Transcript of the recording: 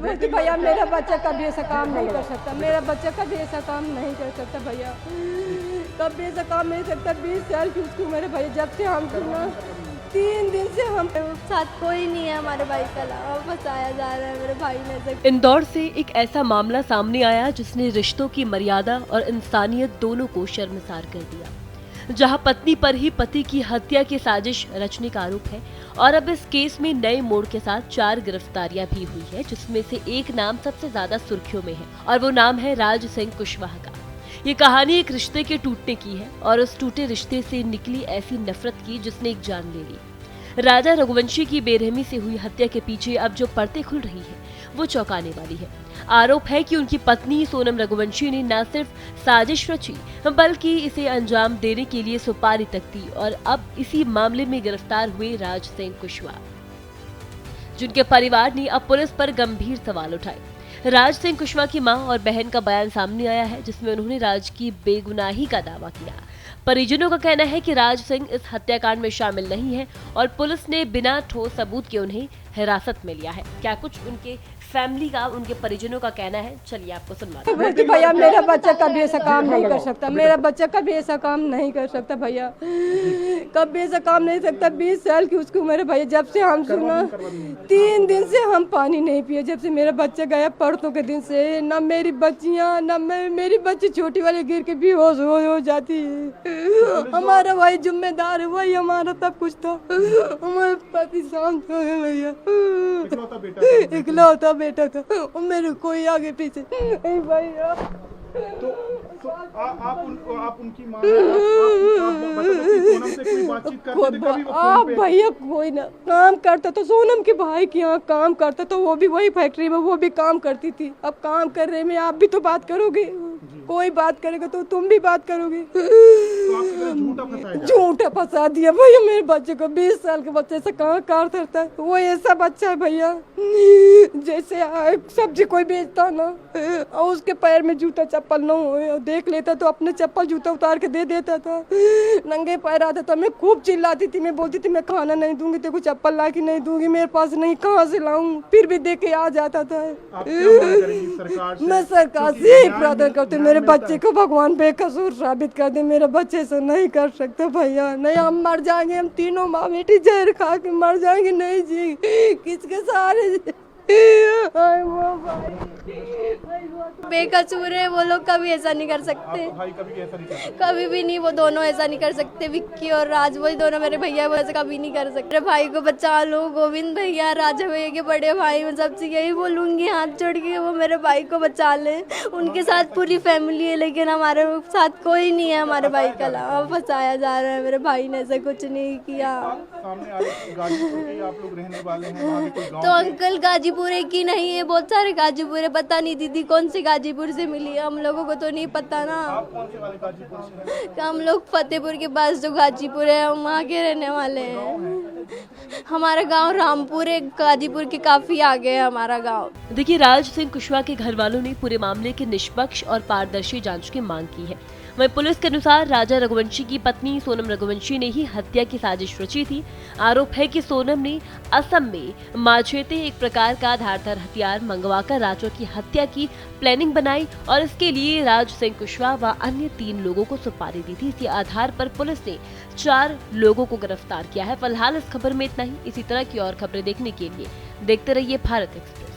बोलती भैया मेरा बच्चा कभी ऐसा काम नहीं कर सकता, मेरा बच्चा कभी ऐसा काम नहीं कर सकता भैया, कभी ऐसा काम नहीं सकता। 20 साल की उसकी उम्र है भैया, जब से हम सुना 3 दिन से हम साथ कोई नहीं है हमारे भाई के अलावा, फंसाया जा रहा है मेरे भाई ने। इंदौर से एक ऐसा मामला सामने आया जिसने रिश्तों की मर्यादा और इंसानियत दोनों को शर्मसार कर दिया, जहां पत्नी पर ही पति की हत्या की साजिश रचने का आरोप है। और अब इस केस में नए मोड़ के साथ 4 गिरफ्तारियां भी हुई है, जिसमें से एक नाम सबसे ज्यादा सुर्खियों में है और वो नाम है राज सिंह कुशवाहा का। ये कहानी एक रिश्ते के टूटने की है और उस टूटे रिश्ते से निकली ऐसी नफरत की जिसने एक जान ले ली। राजा रघुवंशी की बेरहमी से हुई हत्या के पीछे अब जो परतें खुल रही है वो चौंकाने वाली है। आरोप है कि उनकी पत्नी सोनम रघुवंशी ने न सिर्फ साजिश रची बल्कि इसे अंजाम देने के लिए सुपारी तक दी। और अब इसी मामले में गिरफ्तार हुए राज सिंह कुशवाहा, जिनके परिवार ने अब पुलिस पर गंभीर सवाल उठाए। राज सिंह कुशवाहा की मां और बहन का बयान सामने आया है, जिसमें उन्होंने राज की बेगुनाही का दावा किया। परिजनों का कहना है कि राज सिंह इस हत्याकांड में शामिल नहीं है और पुलिस ने बिना ठोस सबूत के उन्हें हिरासत में लिया है। क्या कुछ उनके फैमिली का, उनके परिजनों का कहना है, चलिए आपको सुनवाते हैं। बोलती भैया मेरा बच्चा कभी ऐसा काम नहीं कर सकता, मेरा बच्चा कभी ऐसा काम नहीं कर सकता भैया, कभी ऐसा काम नहीं सकता। 20 साल की उसकी उम्र है भैया, जब से हम सुना 3 दिन से हम पानी नहीं पिए, जब से मेरा बच्चा गया परसों के दिन से। ना मेरी बच्चियां, ना मेरी बच्ची छोटी वाली गिर के बेहोश हो जाती है। हमारा भाई जिम्मेदार है, वही हमारा सब कुछ था। हमारे पति शांत हो गए भैया, इकलौता बेटा था और मेरे कोई आगे पीछे नहीं भैया। तो आप उनकी मां आप मतलब कि सोनम से कोई बातचीत करते थे कभी? वो आप फोन पे भैया कोई ना काम करता तो सोनम के भाई के यहाँ काम करता तो वो भी वही फैक्ट्री में वो भी काम करती थी। अब काम कर रहे में आप भी तो बात करोगे, कोई बात करेगा तो तुम भी बात करोगे। तो झूठा फंसा दिया भैया मेरे बच्चे को। 20 साल के बच्चे से कहाँ कार करता है, वो ऐसा बच्चा है भैया जैसे सब्जी कोई बेचता ना और उसके पैर में जूता चप्पल न हो, देख लेता तो अपने चप्पल जूता उतार के दे देता था। नंगे पैर आता था, मैं खूब चिल्लाती थी, मैं बोलती थी मैं खाना नहीं दूंगी, तेरे को चप्पल ला के नहीं दूंगी, मेरे पास नहीं, कहाँ से लाऊं, फिर भी दे के आ जाता था। मैं सरकार से यही प्रार्थना करती हूँ मेरे बच्चे को भगवान बेकसूर साबित कर दे। मेरे बच्चे से नहीं कर सकता भैया, नहीं हम मर जाएंगे, हम तीनों माँ बेटी जहर खा के मर जाएंगे, नहीं जी किसके सहारे। बेकसूर है वो लोग, कभी ऐसा नहीं कर सकते, भाई कभी ऐसा नहीं करता। कभी भी नहीं। वो दोनों ऐसा नहीं कर सकते, विक्की और राज, वही दोनों मेरे भैया, वो ऐसा कभी नहीं कर सकते। मेरे भाई को बचा लो, गोविंद भैया, राजा भैया के बड़े भाई, मैं सबसे यही बोलूंगी हाथ जोड़ के वो मेरे भाई को बचा ले। उनके साथ पूरी फैमिली है लेकिन हमारे साथ कोई नहीं है हमारे भाई के अलावा, फंसाया जा रहा है। मेरे भाई ने ऐसा कुछ नहीं किया। गाजीपुर के आप लोग रहने वाले हैं, वहाँ के कोई गाँव तो अंकल गाजीपुर है कि नहीं है, बहुत सारे गाजीपुर है, पता नहीं दीदी कौन से गाजीपुर से मिली है, हम लोगों को तो नहीं पता ना। आप कौन से वाले गाजीपुर से हैं? हम लोग फतेहपुर के पास जो गाजीपुर है हम वहाँ के रहने वाले हैं। हमारा गांव रामपुर है, गाजीपुर के काफी आगे है हमारा गांव। देखिए, राज सिंह कुशवाहा के घर वालों ने पूरे मामले की निष्पक्ष और पारदर्शी जांच की मांग की है। वहीं पुलिस के अनुसार राजा रघुवंशी की पत्नी सोनम रघुवंशी ने ही हत्या की साजिश रची थी। आरोप है कि सोनम ने असम में माछेते एक प्रकार का धारदार हथियार मंगवाकर राजा की हत्या की प्लानिंग बनाई और इसके लिए राज सिंह कुशवाहा व अन्य 3 लोगों को सुपारी दी थी। इसी आधार पर पुलिस ने 4 लोगों को गिरफ्तार किया है। फिलहाल इस खबर में इतना ही। इसी तरह की और खबरें देखने के लिए देखते रहिए भारत एक्सप्रेस।